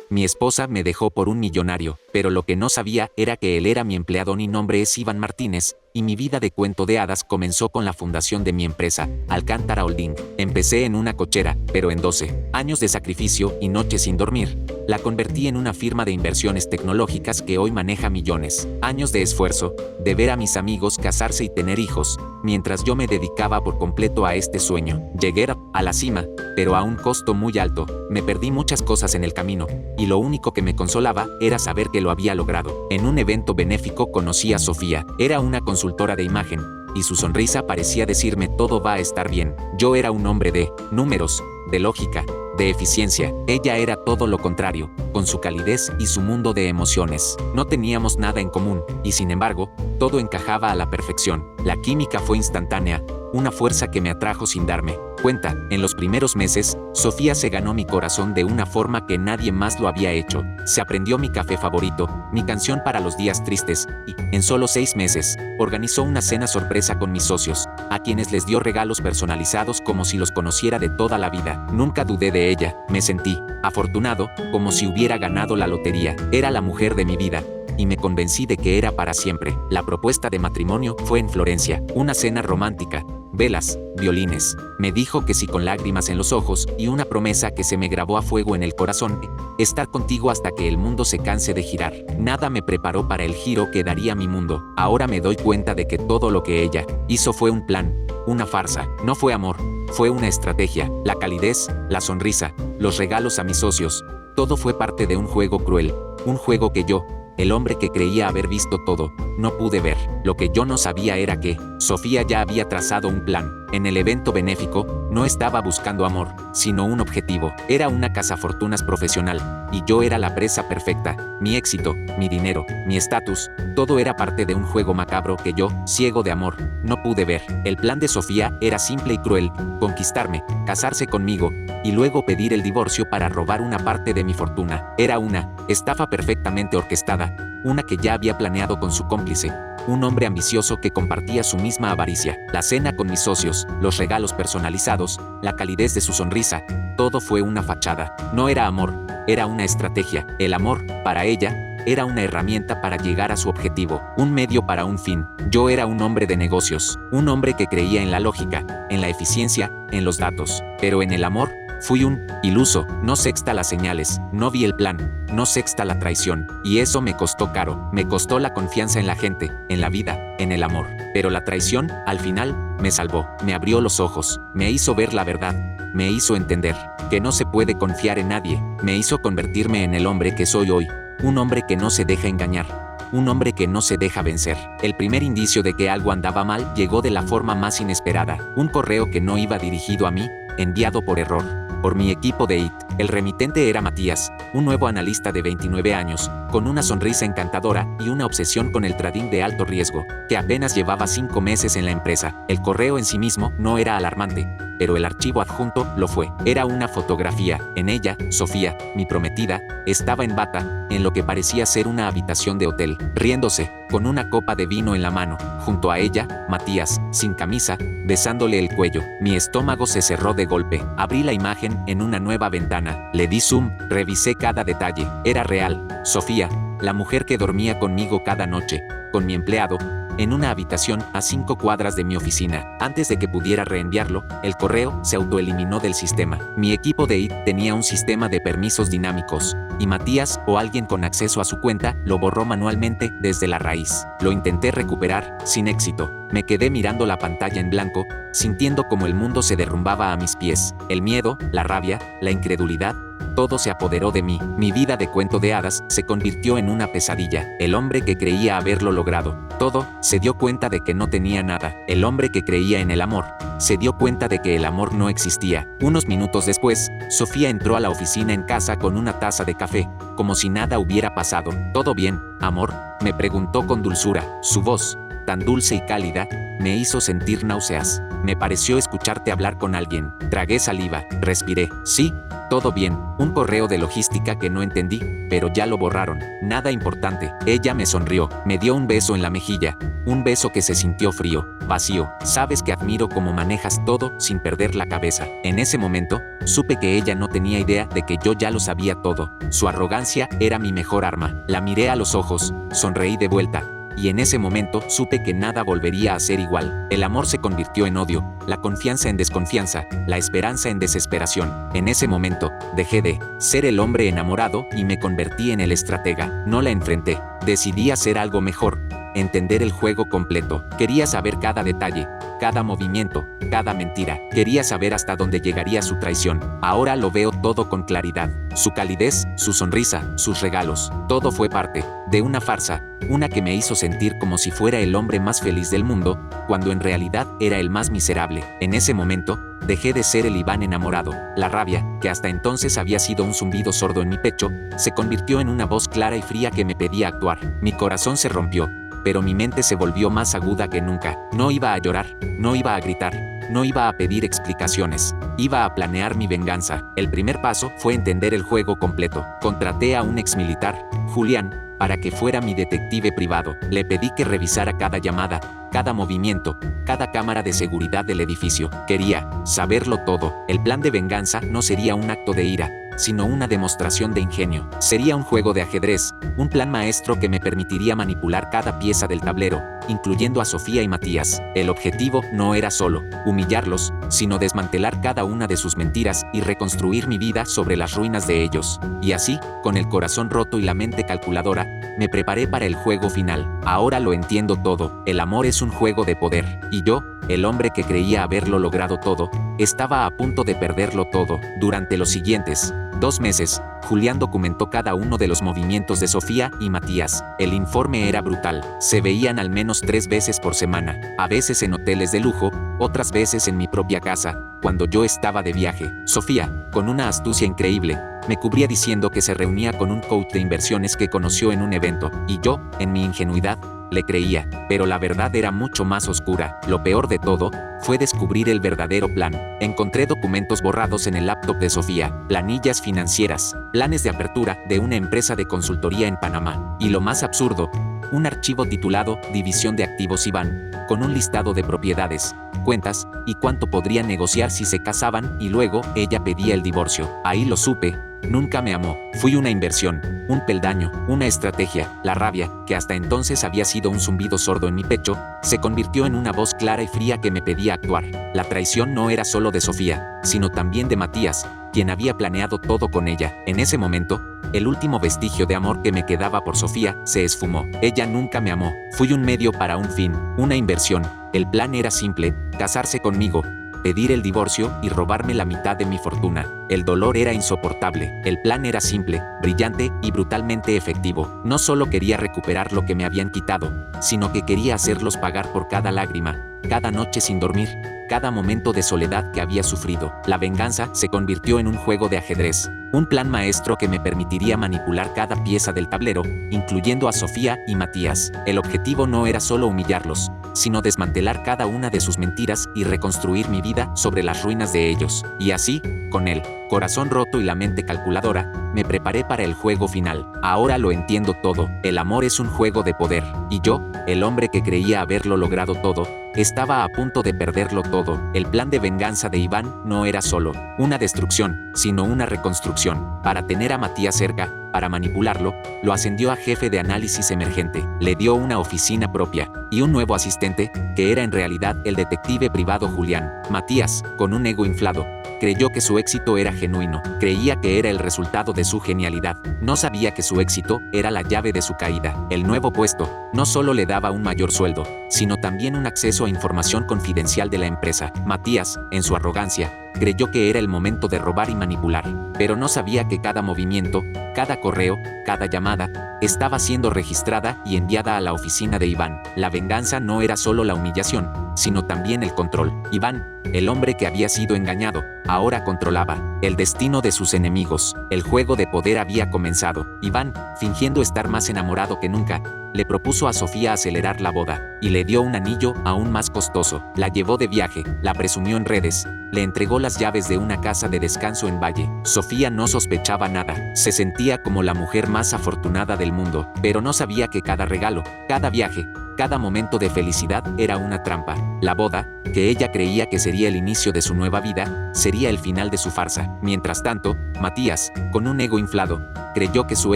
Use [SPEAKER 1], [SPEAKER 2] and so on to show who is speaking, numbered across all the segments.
[SPEAKER 1] Mi esposa me dejó por un millonario, pero lo que no sabía era que él era mi empleado. Mi nombre es Iván Martínez, y mi vida de cuento de hadas comenzó con la fundación de mi empresa, Alcántara Holding. Empecé en una cochera, pero en 12 años de sacrificio y noches sin dormir, la convertí en una firma de inversiones tecnológicas que hoy maneja millones. Años de esfuerzo, de ver a mis amigos casarse y tener hijos, mientras yo me dedicaba por completo a este sueño. Llegué a la cima, pero a un costo muy alto. Me perdí muchas cosas en el camino, y lo único que me consolaba era saber que lo había logrado. En un evento benéfico conocí a Sofía. Era una consultora de imagen, y su sonrisa parecía decirme todo va a estar bien. Yo era un hombre de números, de lógica, de eficiencia. Ella era todo lo contrario, con su calidez y su mundo de emociones. No teníamos nada en común, y sin embargo, todo encajaba a la perfección. La química fue instantánea, una fuerza que me atrajo sin darme cuenta. En los primeros meses, Sofía se ganó mi corazón de una forma que nadie más lo había hecho. Se aprendió mi café favorito, mi canción para los días tristes, y, en solo 6 meses, organizó una cena sorpresa con mis socios, a quienes les dio regalos personalizados como si los conociera de toda la vida. Nunca dudé de ella, me sentí afortunado, como si hubiera ganado la lotería. Era la mujer de mi vida, y me convencí de que era para siempre. La propuesta de matrimonio fue en Florencia, una cena romántica, velas, violines. Me dijo que sí con lágrimas en los ojos y una promesa que se me grabó a fuego en el corazón: estar contigo hasta que el mundo se canse de girar. Nada me preparó para el giro que daría mi mundo. Ahora me doy cuenta de que todo lo que ella hizo fue un plan, una farsa. No fue amor, fue una estrategia. La calidez, la sonrisa, los regalos a mis socios, todo fue parte de un juego cruel, un juego que yo, el hombre que creía haber visto todo, no pude ver. Lo que yo no sabía era que Sofía ya había trazado un plan. En el evento benéfico, no estaba buscando amor, sino un objetivo. Era una cazafortunas profesional, y yo era la presa perfecta. Mi éxito, mi dinero, mi estatus, todo era parte de un juego macabro que yo, ciego de amor, no pude ver. El plan de Sofía era simple y cruel: conquistarme, casarse conmigo, y luego pedir el divorcio para robar una parte de mi fortuna. Era una estafa perfectamente orquestada, una que ya había planeado con su cómplice, un hombre ambicioso que compartía su misma avaricia. La cena con mis socios, los regalos personalizados, la calidez de su sonrisa, todo fue una fachada. No era amor, era una estrategia. El amor, para ella, era una herramienta para llegar a su objetivo, un medio para un fin. Yo era un hombre de negocios, un hombre que creía en la lógica, en la eficiencia, en los datos, pero en el amor, fui un iluso. No sexta las señales, no vi el plan, no sexta la traición, y eso me costó caro. Me costó la confianza en la gente, en la vida, en el amor. Pero la traición, al final, me salvó, me abrió los ojos, me hizo ver la verdad, me hizo entender que no se puede confiar en nadie, me hizo convertirme en el hombre que soy hoy, un hombre que no se deja engañar, un hombre que no se deja vencer. El primer indicio de que algo andaba mal llegó de la forma más inesperada: un correo que no iba dirigido a mí, enviado por error por mi equipo de IT. El remitente era Matías, un nuevo analista de 29 años, con una sonrisa encantadora y una obsesión con el trading de alto riesgo, que apenas llevaba 5 meses en la empresa. El correo en sí mismo no era alarmante, pero el archivo adjunto lo fue. Era una fotografía. En ella, Sofía, mi prometida, estaba en bata, en lo que parecía ser una habitación de hotel, riéndose, con una copa de vino en la mano. Junto a ella, Matías, sin camisa, besándole el cuello. Mi estómago se cerró de golpe. Abrí la imagen en una nueva ventana. Le di zoom, revisé cada detalle. Era real. Sofía, la mujer que dormía conmigo cada noche, con mi empleado, en una habitación a 5 cuadras de mi oficina. Antes de que pudiera reenviarlo, el correo se autoeliminó del sistema. Mi equipo de IT tenía un sistema de permisos dinámicos, y Matías, o alguien con acceso a su cuenta, lo borró manualmente desde la raíz. Lo intenté recuperar, sin éxito. Me quedé mirando la pantalla en blanco, sintiendo como el mundo se derrumbaba a mis pies. El miedo, la rabia, la incredulidad, todo se apoderó de mí. Mi vida de cuento de hadas se convirtió en una pesadilla. El hombre que creía haberlo logrado todo, se dio cuenta de que no tenía nada. El hombre que creía en el amor, se dio cuenta de que el amor no existía. Unos minutos después, Sofía entró a la oficina en casa con una taza de café, como si nada hubiera pasado. ¿Todo bien, amor?, me preguntó con dulzura. Su voz, tan dulce y cálida, me hizo sentir náuseas. Me pareció escucharte hablar con alguien. Tragué saliva, respiré. Sí, Todo bien, un correo de logística que no entendí, pero ya lo borraron. Nada importante. Ella me sonrió, me dio un beso en la mejilla. Un beso que se sintió frío, vacío. Sabes que admiro cómo manejas todo sin perder la cabeza. En ese momento, supe que ella no tenía idea de que yo ya lo sabía todo. Su arrogancia era mi mejor arma. La miré a los ojos, sonreí de vuelta. Y en ese momento supe que nada volvería a ser igual. El amor se convirtió en odio, la confianza en desconfianza, la esperanza en desesperación. En ese momento, dejé de ser el hombre enamorado y me convertí en el estratega. No la enfrenté. Decidí hacer algo mejor. Entender el juego completo. Quería saber cada detalle, cada movimiento, cada mentira. Quería saber hasta dónde llegaría su traición. Ahora lo veo todo con claridad. Su calidez, su sonrisa, sus regalos. Todo fue parte de una farsa, una que me hizo sentir como si fuera el hombre más feliz del mundo, cuando en realidad era el más miserable. En ese momento, dejé de ser el Iván enamorado. La rabia, que hasta entonces había sido un zumbido sordo en mi pecho, se convirtió en una voz clara y fría que me pedía actuar. Mi corazón se rompió, pero mi mente se volvió más aguda que nunca. No iba a llorar, no iba a gritar, no iba a pedir explicaciones. Iba a planear mi venganza. El primer paso fue entender el juego completo. Contraté a un exmilitar, Julián, para que fuera mi detective privado. Le pedí que revisara cada llamada, cada movimiento, cada cámara de seguridad del edificio. Quería saberlo todo. El plan de venganza no sería un acto de ira, sino una demostración de ingenio. Sería un juego de ajedrez, un plan maestro que me permitiría manipular cada pieza del tablero, incluyendo a Sofía y Matías. El objetivo no era solo humillarlos, sino desmantelar cada una de sus mentiras y reconstruir mi vida sobre las ruinas de ellos. Y así, con el corazón roto y la mente calculadora, me preparé para el juego final. Ahora lo entiendo todo. El amor es un juego de poder, y yo, el hombre que creía haberlo logrado todo, estaba a punto de perderlo todo. Durante los siguientes 2 meses, Julián documentó cada uno de los movimientos de Sofía y Matías. El informe era brutal. Se veían al menos 3 veces por semana, a veces en hoteles de lujo, otras veces en mi propia casa, cuando yo estaba de viaje. Sofía, con una astucia increíble, me cubría diciendo que se reunía con un coach de inversiones que conoció en un evento, y yo, en mi ingenuidad, le creía, pero la verdad era mucho más oscura. Lo peor de todo fue descubrir el verdadero plan. Encontré documentos borrados en el laptop de Sofía, planillas financieras, planes de apertura de una empresa de consultoría en Panamá. Y lo más absurdo, un archivo titulado División de Activos Iván, con un listado de propiedades, cuentas y cuánto podrían negociar si se casaban, y luego ella pedía el divorcio. Ahí lo supe. Nunca me amó. Fui una inversión, un peldaño, una estrategia. La rabia, que hasta entonces había sido un zumbido sordo en mi pecho, se convirtió en una voz clara y fría que me pedía actuar. La traición no era solo de Sofía, sino también de Matías, quien había planeado todo con ella. En ese momento, el último vestigio de amor que me quedaba por Sofía se esfumó. Ella nunca me amó. Fui un medio para un fin, una inversión. El plan era simple: casarse conmigo, pedir el divorcio y robarme la mitad de mi fortuna. El dolor era insoportable. El plan era simple, brillante y brutalmente efectivo. No solo quería recuperar lo que me habían quitado, sino que quería hacerlos pagar por cada lágrima, cada noche sin dormir, cada momento de soledad que había sufrido. La venganza se convirtió en un juego de ajedrez, un plan maestro que me permitiría manipular cada pieza del tablero, incluyendo a Sofía y Matías. El objetivo no era solo humillarlos, sino desmantelar cada una de sus mentiras y reconstruir mi vida sobre las ruinas de ellos. Y así, con el corazón roto y la mente calculadora, me preparé para el juego final. Ahora lo entiendo todo. El amor es un juego de poder, y yo, el hombre que creía haberlo logrado todo, estaba a punto de perderlo todo. El plan de venganza de Iván no era solo una destrucción, sino una reconstrucción. Para tener a Matías cerca, para manipularlo, lo ascendió a jefe de análisis emergente. Le dio una oficina propia y un nuevo asistente, que era en realidad el detective privado Julián. Matías, con un ego inflado, creyó que su éxito era genuino. Creía que era el resultado de su genialidad. No sabía que su éxito era la llave de su caída. El nuevo puesto no solo le daba un mayor sueldo, sino también un acceso a información confidencial de la empresa. Matías, en su arrogancia, creyó que era el momento de robar y manipular, pero no sabía que cada movimiento, cada correo, cada llamada, estaba siendo registrada y enviada a la oficina de Iván. La venganza no era solo la humillación, sino también el control. Iván, el hombre que había sido engañado, ahora controlaba el destino de sus enemigos. El juego de poder había comenzado. Iván, fingiendo estar más enamorado que nunca, le propuso a Sofía acelerar la boda, y le dio un anillo aún más costoso. La llevó de viaje, la presumió en redes, le entregó las llaves de una casa de descanso en Valle. Sofía no sospechaba nada, se sentía como la mujer más afortunada del mundo, pero no sabía que cada regalo, cada viaje, cada momento de felicidad era una trampa. La boda, que ella creía que sería el inicio de su nueva vida, sería el final de su farsa. Mientras tanto, Matías, con un ego inflado, creyó que su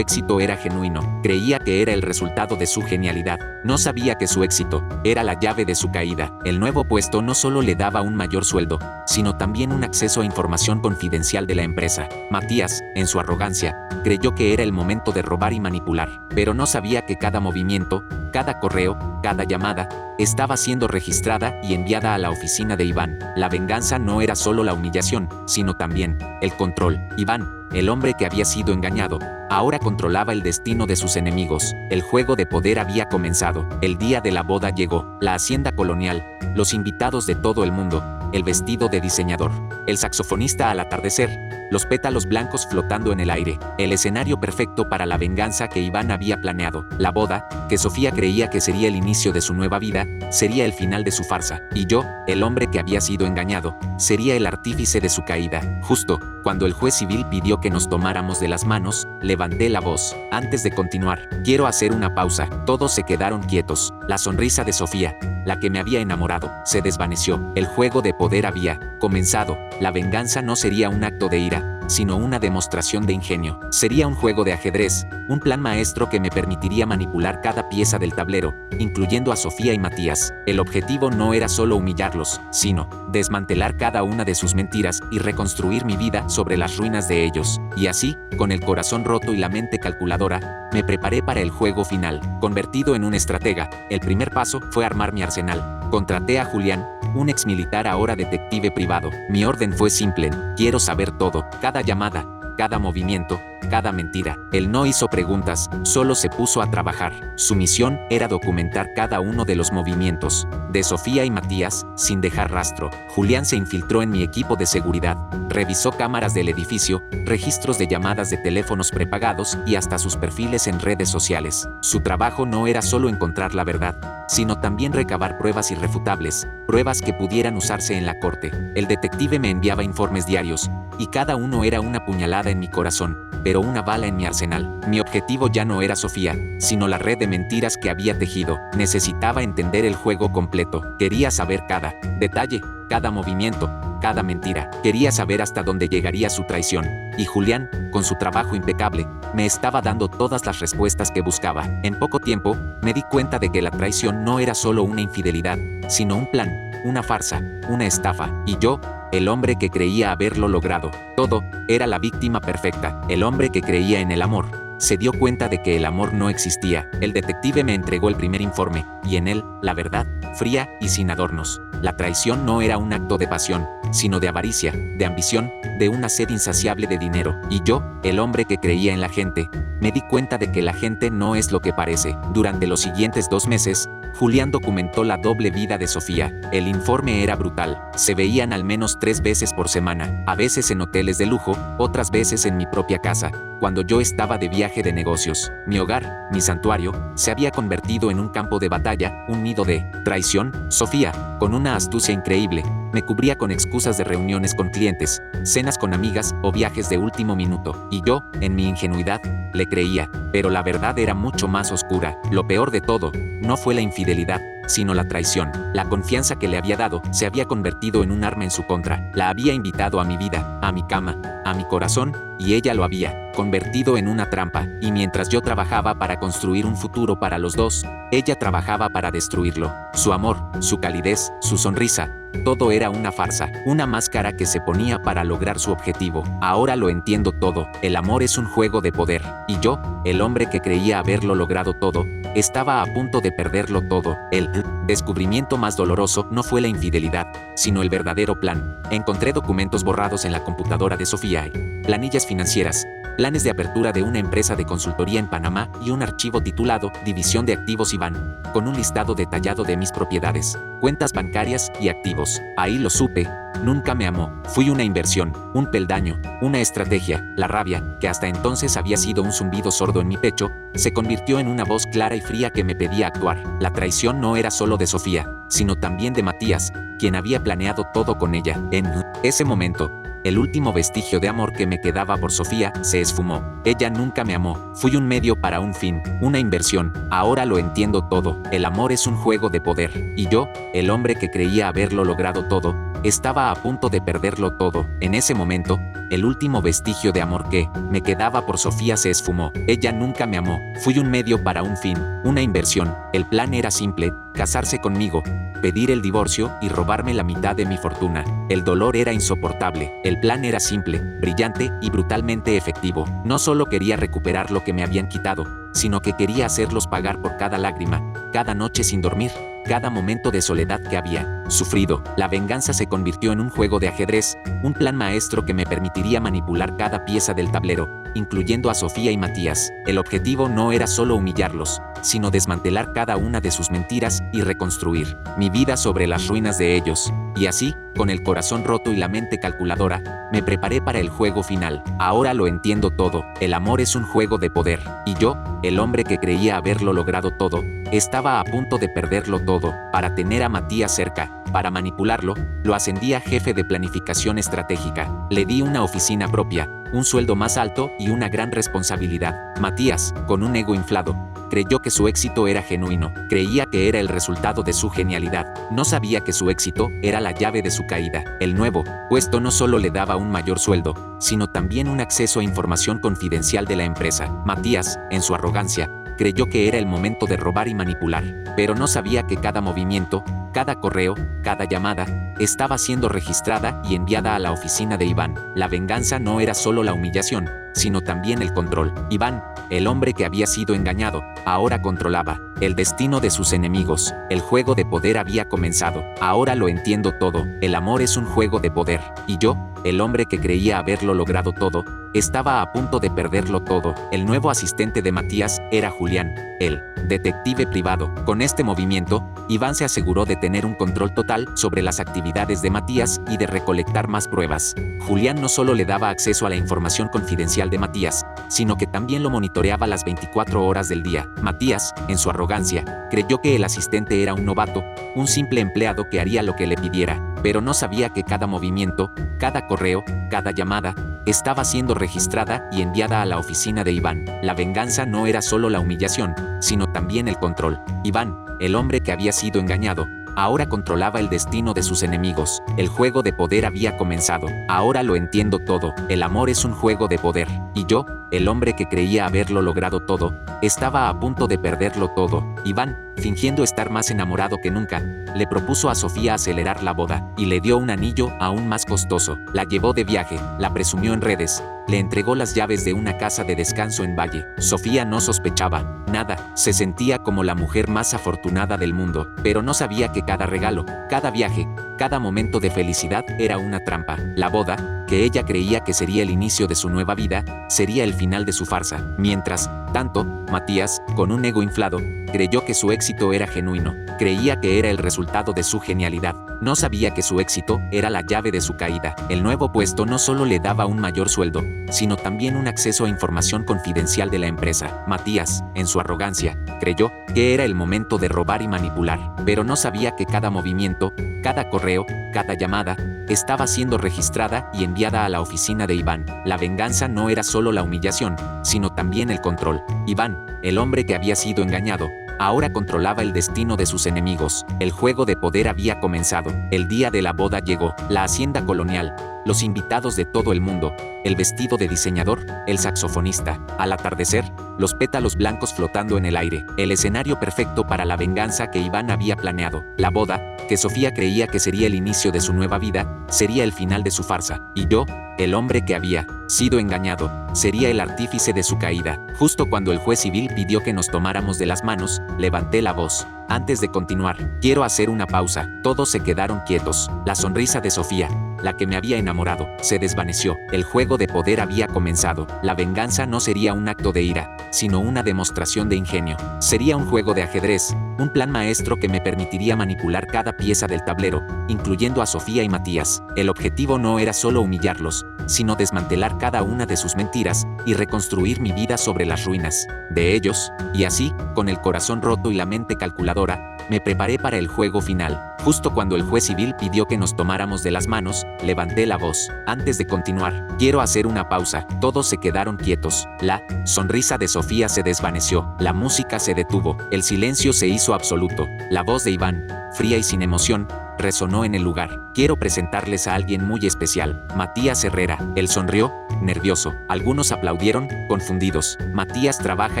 [SPEAKER 1] éxito era genuino, creía que era el resultado de su genialidad. No sabía que su éxito era la llave de su caída. El nuevo puesto no solo le daba un mayor sueldo, sino también un acceso a información confidencial de la empresa. Matías, en su arrogancia, creyó que era el momento de robar y manipular, pero no sabía que cada movimiento, cada correo, cada llamada, estaba siendo registrada y enviada a la oficina de Iván. La venganza no era solo la humillación, sino también el control. Iván, el hombre que había sido engañado, ahora controlaba el destino de sus enemigos. El juego de poder había comenzado. El día de la boda llegó. La hacienda colonial, los invitados de todo el mundo, el vestido de diseñador, el saxofonista al atardecer, los pétalos blancos flotando en el aire, el escenario perfecto para la venganza que Iván había planeado. La boda, que Sofía creía que sería el inicio de su nueva vida, sería el final de su farsa, y yo, el hombre que había sido engañado, sería el artífice de su caída. Justo cuando el juez civil pidió que nos tomáramos de las manos, levanté la voz. Antes de continuar, quiero hacer una pausa. Todos se quedaron quietos. La sonrisa de Sofía, la que me había enamorado, se desvaneció. El juego de poder había comenzado. La venganza no sería un acto de ira, sino una demostración de ingenio. Sería un juego de ajedrez, un plan maestro que me permitiría manipular cada pieza del tablero, incluyendo a Sofía y Matías. El objetivo no era solo humillarlos, sino desmantelar cada una de sus mentiras y reconstruir mi vida sobre las ruinas de ellos. Y así, con el corazón roto y la mente calculadora, me preparé para el juego final. Convertido en un estratega, el primer paso fue armar mi arsenal. Contraté a Julián, un exmilitar ahora detective privado. Mi orden fue simple: quiero saber todo, cada llamada, cada movimiento, cada mentira. Él no hizo preguntas, solo se puso a trabajar. Su misión era documentar cada uno de los movimientos de Sofía y Matías, sin dejar rastro. Julián se infiltró en mi equipo de seguridad, revisó cámaras del edificio, registros de llamadas de teléfonos prepagados y hasta sus perfiles en redes sociales. Su trabajo no era solo encontrar la verdad, sino también recabar pruebas irrefutables, pruebas que pudieran usarse en la corte. El detective me enviaba informes diarios, y cada uno era una puñalada en mi corazón, pero una bala en mi arsenal. Mi objetivo ya no era Sofía, sino la red de mentiras que había tejido. Necesitaba entender el juego completo. Quería saber cada detalle, cada movimiento, cada mentira. Quería saber hasta dónde llegaría su traición. Y Julián, con su trabajo impecable, me estaba dando todas las respuestas que buscaba. En poco tiempo, me di cuenta de que la traición no era solo una infidelidad, sino un plan, una farsa, una estafa. Y yo, el hombre que creía haberlo logrado todo, era la víctima perfecta. El hombre que creía en el amor se dio cuenta de que el amor no existía. El detective me entregó el primer informe, y en él, la verdad, fría y sin adornos. La traición no era un acto de pasión, sino de avaricia, de ambición, de una sed insaciable de dinero. Y yo, el hombre que creía en la gente, me di cuenta de que la gente no es lo que parece. Durante los siguientes 2 meses, Julián documentó la doble vida de Sofía. El informe era brutal. Se veían al menos 3 veces por semana, a veces en hoteles de lujo, otras veces en mi propia casa, cuando yo estaba de viaje de negocios. Mi hogar, mi santuario, se había convertido en un campo de batalla, un nido de traición. Sofía, con una astucia increíble, me cubría con excusas de reuniones con clientes, cenas con amigas o viajes de último minuto. Y yo, en mi ingenuidad, le creía. Pero la verdad era mucho más oscura. Lo peor de todo, no fue la infidelidad, sino la traición. La confianza que le había dado se había convertido en un arma en su contra. La había invitado a mi vida, a mi cama, a mi corazón, y ella lo había convertido en una trampa. Y mientras yo trabajaba para construir un futuro para los dos, ella trabajaba para destruirlo. Su amor, su calidez, su sonrisa, todo era una farsa, una máscara que se ponía para lograr su objetivo. Ahora lo entiendo todo. El amor es un juego de poder. Y yo, el hombre que creía haberlo logrado todo, estaba a punto de perderlo todo. El descubrimiento más doloroso no fue la infidelidad, sino el verdadero plan. Encontré documentos borrados en la computadora de Sofía, planillas financieras, planes de apertura de una empresa de consultoría en Panamá y un archivo titulado División de Activos Iván, con un listado detallado de mis propiedades, cuentas bancarias y activos. Ahí lo supe. Nunca me amó. Fui una inversión, un peldaño, una estrategia. La rabia, que hasta entonces había sido un zumbido sordo en mi pecho, se convirtió en una voz clara y fría que me pedía actuar. La traición no era solo de Sofía, sino también de Matías, quien había planeado todo con ella. En ese momento, el último vestigio de amor que me quedaba por Sofía se esfumó. Ella nunca me amó. Fui un medio para un fin, una inversión. Ahora lo entiendo todo. El amor es un juego de poder. Y yo, el hombre que creía haberlo logrado todo, estaba a punto de perderlo todo. En ese momento, el último vestigio de amor que me quedaba por Sofía se esfumó. Ella nunca me amó. Fui un medio para un fin, una inversión. El plan era simple: casarse conmigo, pedir el divorcio y robarme la mitad de mi fortuna. El dolor era insoportable. El plan era simple, brillante y brutalmente efectivo. No solo quería recuperar lo que me habían quitado, sino que quería hacerlos pagar por cada lágrima, cada noche sin dormir, cada momento de soledad que había sufrido. La venganza se convirtió en un juego de ajedrez, un plan maestro que me permitiría manipular cada pieza del tablero, incluyendo a Sofía y Matías. El objetivo no era solo humillarlos, sino desmantelar cada una de sus mentiras y reconstruir mi vida sobre las ruinas de ellos. Y así, con el corazón roto y la mente calculadora, me preparé para el juego final. Ahora lo entiendo todo. El amor es un juego de poder. Y yo, el hombre que creía haberlo logrado todo, estaba a punto de perderlo todo. Para tener a Matías cerca, para manipularlo, lo ascendí a jefe de planificación estratégica. Le di una oficina propia, un sueldo más alto y una gran responsabilidad. Matías, con un ego inflado, creyó que su éxito era genuino. Creía que era el resultado de su genialidad. No sabía que su éxito era la llave de su caída. El nuevo puesto no solo le daba un mayor sueldo, sino también un acceso a información confidencial de la empresa. Matías, en su arrogancia, creyó que era el momento de robar y manipular, pero no sabía que cada movimiento, cada correo, cada llamada, estaba siendo registrada y enviada a la oficina de Iván. La venganza no era solo la humillación, sino también el control. Iván, el hombre que había sido engañado, ahora controlaba el destino de sus enemigos. El juego de poder había comenzado. Ahora lo entiendo todo. El amor es un juego de poder. Y yo, el hombre que creía haberlo logrado todo, estaba a punto de perderlo todo. El nuevo asistente de Matías era Julián, el detective privado. Con este movimiento, Iván se aseguró de tener un control total sobre las actividades de Matías y de recolectar más pruebas. Julián no solo le daba acceso a la información confidencial de Matías, sino que también lo monitoreaba las 24 horas del día. Matías, en su arrogancia, creyó que el asistente era un novato, un simple empleado que haría lo que le pidiera, pero no sabía que cada movimiento, cada correo, cada llamada, estaba siendo registrada y enviada a la oficina de Iván. La venganza no era solo la humillación, sino también el control. Iván, el hombre que había sido engañado, ahora controlaba el destino de sus enemigos. El juego de poder había comenzado. Ahora lo entiendo todo. El amor es un juego de poder. Y yo, el hombre que creía haberlo logrado todo, estaba a punto de perderlo todo. Iván, fingiendo estar más enamorado que nunca, le propuso a Sofía acelerar la boda y le dio un anillo aún más costoso. La llevó de viaje, la presumió en redes, le entregó las llaves de una casa de descanso en Valle. Sofía no sospechaba nada, se sentía como la mujer más afortunada del mundo, pero no sabía que cada regalo, cada viaje, cada momento de felicidad era una trampa. La boda, que ella creía que sería el inicio de su nueva vida, sería el final de su farsa. Mientras tanto, Matías, con un ego inflado, creyó que su éxito era genuino. Creía que era el resultado de su genialidad. No sabía que su éxito era la llave de su caída. El nuevo puesto no solo le daba un mayor sueldo, sino también un acceso a información confidencial de la empresa. Matías, en su arrogancia, creyó que era el momento de robar y manipular, pero no sabía que cada movimiento, cada correo, cada llamada, estaba siendo registrada y enviada a la oficina de Iván. La venganza no era solo la humillación, sino también el control. Iván, el hombre que había sido engañado, ahora controlaba el destino de sus enemigos. El juego de poder había comenzado. El día de la boda llegó. La hacienda colonial, los invitados de todo el mundo, el vestido de diseñador, el saxofonista. Al atardecer, los pétalos blancos flotando en el aire. El escenario perfecto para la venganza que Iván había planeado. La boda, que Sofía creía que sería el inicio de su nueva vida, sería el final de su farsa. Y yo, el hombre que había sido engañado, sería el artífice de su caída. Justo cuando el juez civil pidió que nos tomáramos de las manos, levanté la voz. Antes de continuar, quiero hacer una pausa. Todos se quedaron quietos. La sonrisa de Sofía, la que me había enamorado, se desvaneció. El juego de poder había comenzado. La venganza no sería un acto de ira, sino una demostración de ingenio. Sería un juego de ajedrez, un plan maestro que me permitiría manipular cada pieza del tablero, incluyendo a Sofía y Matías. El objetivo no era solo humillarlos, sino desmantelar cada una de sus mentiras y reconstruir mi vida sobre las ruinas de ellos. Y así, con el corazón roto y la mente calculadora, Me preparé para el juego final. Justo cuando el juez civil pidió que nos tomáramos de las manos, levanté la voz. Antes de continuar, quiero hacer una pausa. Todos se quedaron quietos. La sonrisa de Sofía se desvaneció. La música se detuvo. El silencio se hizo absoluto. La voz de Iván, fría y sin emoción, resonó en el lugar. Quiero presentarles a alguien muy especial. Matías Herrera. Él sonrió, nervioso. Algunos aplaudieron, confundidos. Matías trabaja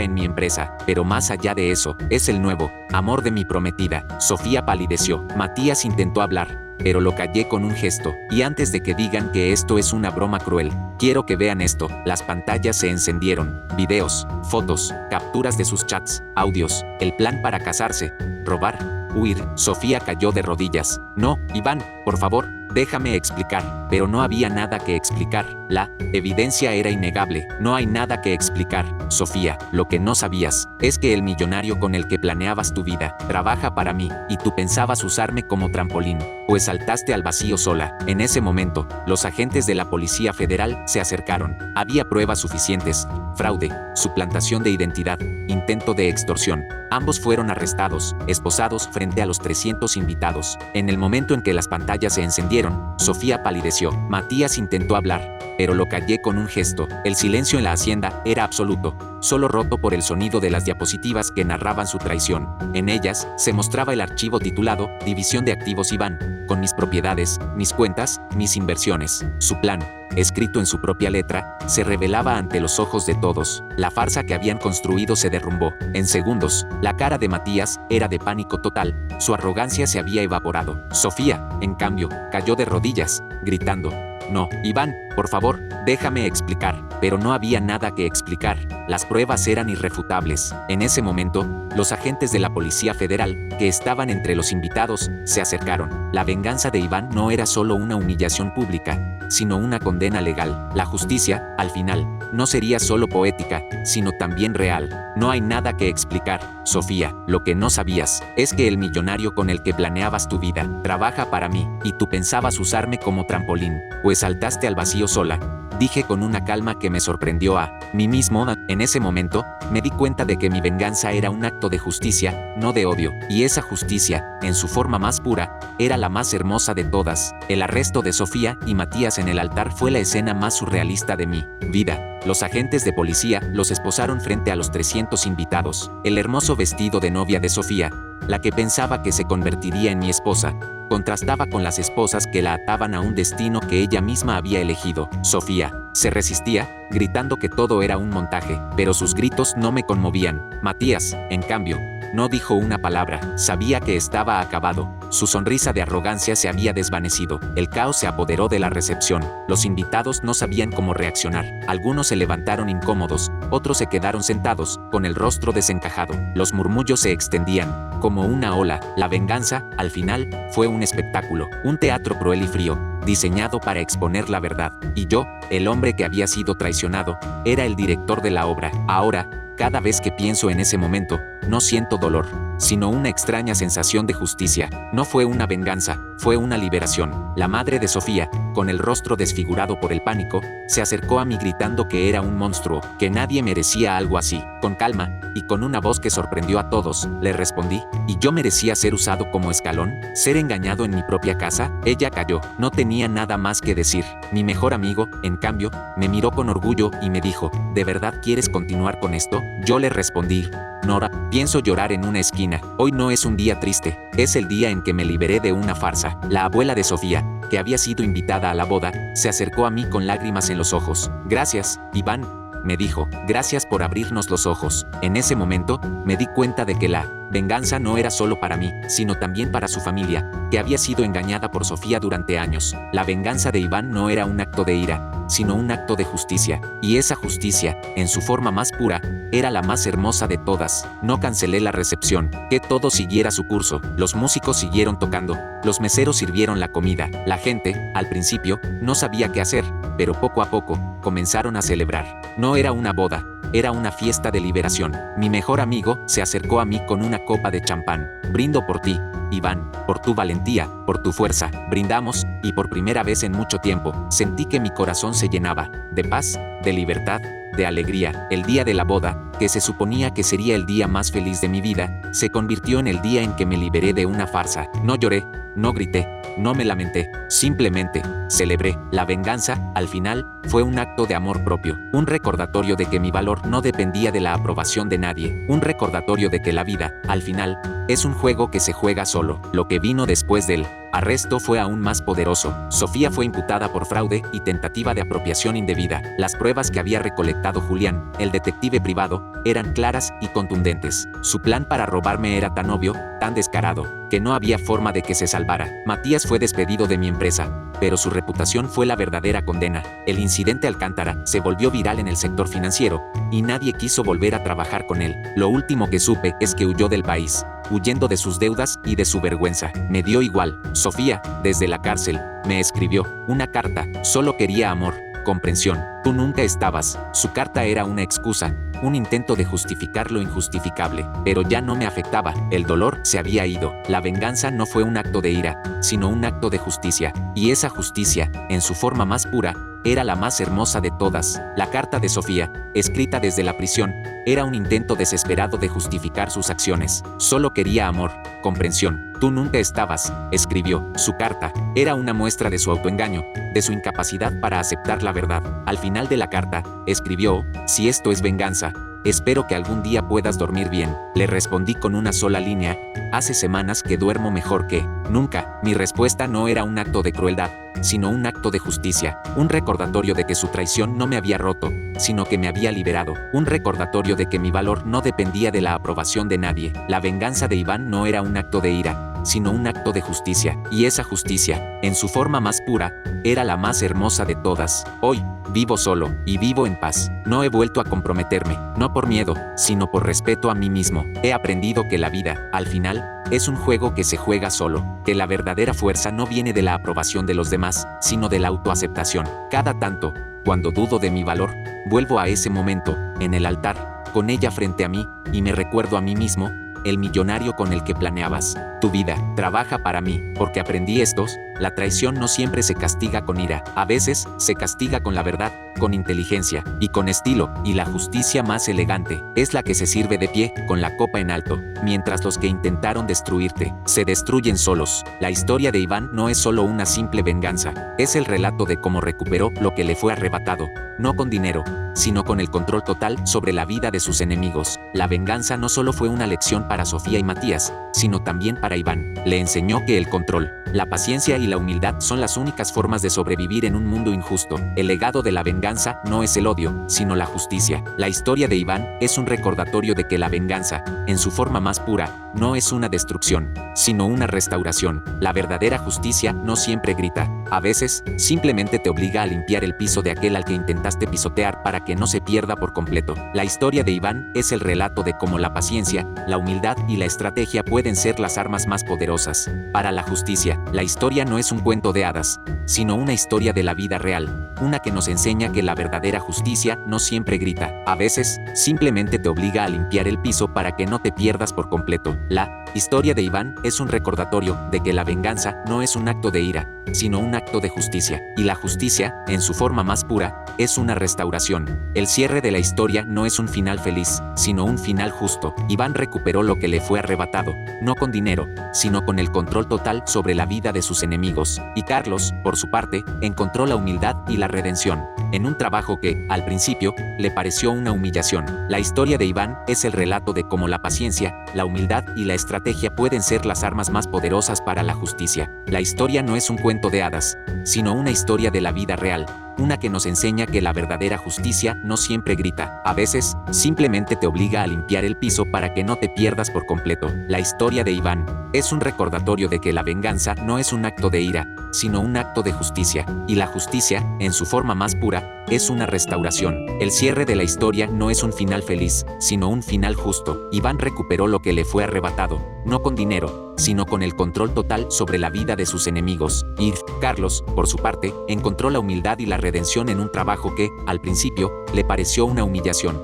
[SPEAKER 1] en mi empresa, pero más allá de eso, es el nuevo amor de mi prometida. Sofía palideció. Matías intentó hablar, pero lo callé con un gesto. Y antes de que digan que esto es una broma cruel, quiero que vean esto. Las pantallas se encendieron. Videos, fotos, capturas de sus chats, audios, el plan para casarse, robar, huir. Sofía cayó de rodillas. No, Iván, por favor, déjame explicar. Pero no había nada que explicar. La evidencia era innegable. No hay nada que explicar. Sofía, lo que no sabías es que el millonario con el que planeabas tu vida trabaja para mí, y tú pensabas usarme como trampolín, pues saltaste al vacío sola. En ese momento, los agentes de la Policía Federal se acercaron. Había pruebas suficientes: fraude, suplantación de identidad, intento de extorsión. Ambos fueron arrestados, esposados frente a los 300 invitados. En el momento en que las pantallas se encendieron, Sofía palideció. Matías intentó hablar, pero lo callé con un gesto. El silencio en la hacienda era absoluto, solo roto por el sonido de las diapositivas que narraban su traición. En ellas se mostraba el archivo titulado División de Activos Iván, con mis propiedades, mis cuentas, mis inversiones. Su plan, escrito en su propia letra, se revelaba ante los ojos de todos. La farsa que habían construido se derrumbó. En segundos, la cara de Matías era de pánico total. Su arrogancia se había evaporado. Sofía, en cambio, cayó de rodillas, gritando: no, Iván, por favor, déjame explicar. Pero no había nada que explicar. Las pruebas eran irrefutables. En ese momento, los agentes de la Policía Federal, que estaban entre los invitados, se acercaron. La venganza de Iván no era solo una humillación pública, sino una condena legal. La justicia, al final, no sería solo poética, sino también real. No hay nada que explicar, Sofía. Lo que no sabías es que el millonario con el que planeabas tu vida trabaja para mí, y tú pensabas usarme como trampolín, pues saltaste al vacío sola. Dije con una calma que me sorprendió a mí mismo. En ese momento, me di cuenta de que mi venganza era un acto de justicia, no de odio. Y esa justicia, en su forma más pura, era la más hermosa de todas. El arresto de Sofía y Matías en el altar fue la escena más surrealista de mi vida. Los agentes de policía los esposaron frente a los 300 invitados. El hermoso vestido de novia de Sofía, la que pensaba que se convertiría en mi esposa, contrastaba con las esposas que la ataban a un destino que ella misma había elegido. Sofía se resistía, gritando que todo era un montaje, pero sus gritos no me conmovían. Matías, en cambio, no dijo una palabra. Sabía que estaba acabado. Su sonrisa de arrogancia se había desvanecido. El caos se apoderó de la recepción. Los invitados no sabían cómo reaccionar. Algunos se levantaron incómodos, otros se quedaron sentados, con el rostro desencajado. Los murmullos se extendían, como una ola. La venganza, al final, fue un espectáculo, un teatro cruel y frío, diseñado para exponer la verdad. Y yo, el hombre que había sido traicionado, era el director de la obra. Ahora, cada vez que pienso en ese momento, no siento dolor, sino una extraña sensación de justicia. No fue una venganza, fue una liberación. La madre de Sofía, con el rostro desfigurado por el pánico, se acercó a mí gritando que era un monstruo, que nadie merecía algo así. Con calma, y con una voz que sorprendió a todos, le respondí: ¿y yo merecía ser usado como escalón? ¿Ser engañado en mi propia casa? Ella calló, no tenía nada más que decir. Mi mejor amigo, en cambio, me miró con orgullo y me dijo: ¿de verdad quieres continuar con esto? Yo le respondí: Nora, pienso llorar en una esquina. Hoy no es un día triste, es el día en que me liberé de una farsa. La abuela de Sofía, que había sido invitada a la boda, se acercó a mí con lágrimas en los ojos. Gracias, Iván, me dijo, gracias por abrirnos los ojos. En ese momento, me di cuenta de que la venganza no era solo para mí, sino también para su familia, que había sido engañada por Sofía durante años. La venganza de Iván no era un acto de ira, sino un acto de justicia, y esa justicia, en su forma más pura, era la más hermosa de todas. No cancelé la recepción, que todo siguiera su curso. Los músicos siguieron tocando, los meseros sirvieron la comida. La gente, al principio, no sabía qué hacer, pero poco a poco, comenzaron a celebrar. No era una boda, era una fiesta de liberación. Mi mejor amigo se acercó a mí con una copa de champán. Brindo por ti, Iván, por tu valentía, por tu fuerza. Brindamos, y por primera vez en mucho tiempo, sentí que mi corazón se llenaba, de paz, de libertad, de alegría. El día de la boda, que se suponía que sería el día más feliz de mi vida, se convirtió en el día en que me liberé de una farsa. No lloré, no grité, no me lamenté, simplemente celebré. La venganza, al final, fue un acto de amor propio, un recordatorio de que mi valor no dependía de la aprobación de nadie, un recordatorio de que la vida, al final, es un juego que se juega solo. Lo que vino después del arresto fue aún más poderoso. Sofía fue imputada por fraude y tentativa de apropiación indebida. Las pruebas que había recolectado Julián, el detective privado, eran claras y contundentes. Su plan para robarme era tan obvio, tan descarado, que no había forma de que se salvara. Matías fue despedido de mi empresa, pero su reputación fue la verdadera condena. El incidente Alcántara se volvió viral en el sector financiero, y nadie quiso volver a trabajar con él. Lo último que supe es que huyó del país, huyendo de sus deudas y de su vergüenza. Me dio igual. Sofía, desde la cárcel, me escribió una carta. Solo quería amor, comprensión. Tú nunca estabas. Su carta era una excusa, un intento de justificar lo injustificable, pero ya no me afectaba. El dolor se había ido. La venganza no fue un acto de ira, sino un acto de justicia, y esa justicia, en su forma más pura, era la más hermosa de todas. La carta de Sofía, escrita desde la prisión, era un intento desesperado de justificar sus acciones. Solo quería amor, comprensión. Tú nunca estabas, escribió. Su carta era una muestra de su autoengaño, de su incapacidad para aceptar la verdad. Al final de la carta, escribió: si esto es venganza, espero que algún día puedas dormir bien. Le respondí con una sola línea: hace semanas que duermo mejor que nunca. Mi respuesta no era un acto de crueldad, sino un acto de justicia, un recordatorio de que su traición no me había roto, sino que me había liberado, un recordatorio de que mi valor no dependía de la aprobación de nadie. La venganza de Iván no era un acto de ira, sino un acto de justicia, y esa justicia, en su forma más pura, era la más hermosa de todas. Hoy, vivo solo, y vivo en paz. No he vuelto a comprometerme, no por miedo, sino por respeto a mí mismo. He aprendido que la vida, al final, es un juego que se juega solo, que la verdadera fuerza no viene de la aprobación de los demás, sino de la autoaceptación. Cada tanto, cuando dudo de mi valor, vuelvo a ese momento, en el altar, con ella frente a mí, y me recuerdo a mí mismo: el millonario con el que planeabas tu vida, trabaja para mí, porque aprendí estos: la traición no siempre se castiga con ira, a veces se castiga con la verdad, con inteligencia y con estilo, y la justicia más elegante es la que se sirve de pie, con la copa en alto, mientras los que intentaron destruirte se destruyen solos. La historia de Iván no es solo una simple venganza, es el relato de cómo recuperó lo que le fue arrebatado, no con dinero, sino con el control total sobre la vida de sus enemigos. La venganza no solo fue una lección para Sofía y Matías, sino también para Iván. Le enseñó que el control, la paciencia y la humildad son las únicas formas de sobrevivir en un mundo injusto. El legado de la venganza no es el odio, sino la justicia. La historia de Iván es un recordatorio de que la venganza, en su forma más pura, no es una destrucción, sino una restauración. La verdadera justicia no siempre grita. A veces, simplemente te obliga a limpiar el piso de aquel al que intentaste pisotear para que no se pierda por completo. La historia de Iván es el relato de cómo la paciencia, la humildad y la estrategia pueden ser las armas más poderosas para la justicia. La historia no es un cuento de hadas, sino una historia de la vida real, una que nos enseña que la verdadera justicia no siempre grita. A veces, simplemente te obliga a limpiar el piso para que no te pierdas por completo. La historia de Iván es un recordatorio de que la venganza no es un acto de ira, sino un acto de justicia, y la justicia, en su forma más pura, es una restauración. El cierre de la historia no es un final feliz, sino un final justo. Iván recuperó lo que le fue arrebatado, no con dinero, sino con el control total sobre la vida de sus enemigos. Y Carlos, por su parte, encontró la humildad y la redención, en un trabajo que, al principio, le pareció una humillación. La historia de Iván es el relato de cómo la paciencia, la humildad y la estrategia pueden ser las armas más poderosas para la justicia. La historia no es un cuento de hadas, sino una historia de la vida real, una que nos enseña que la verdadera justicia no siempre grita. A veces, simplemente te obliga a limpiar el piso para que no te pierdas por completo. La historia de Iván es un recordatorio de que la venganza no es un acto de ira, sino un acto de justicia, y la justicia, en su forma más pura, es una restauración. El cierre de la historia no es un final feliz, sino un final justo. Iván recuperó lo que le fue arrebatado, no con dinero, sino con el control total sobre la vida de sus enemigos. Y Carlos, por su parte, encontró la humildad y la redención en un trabajo que, al principio, le pareció una humillación.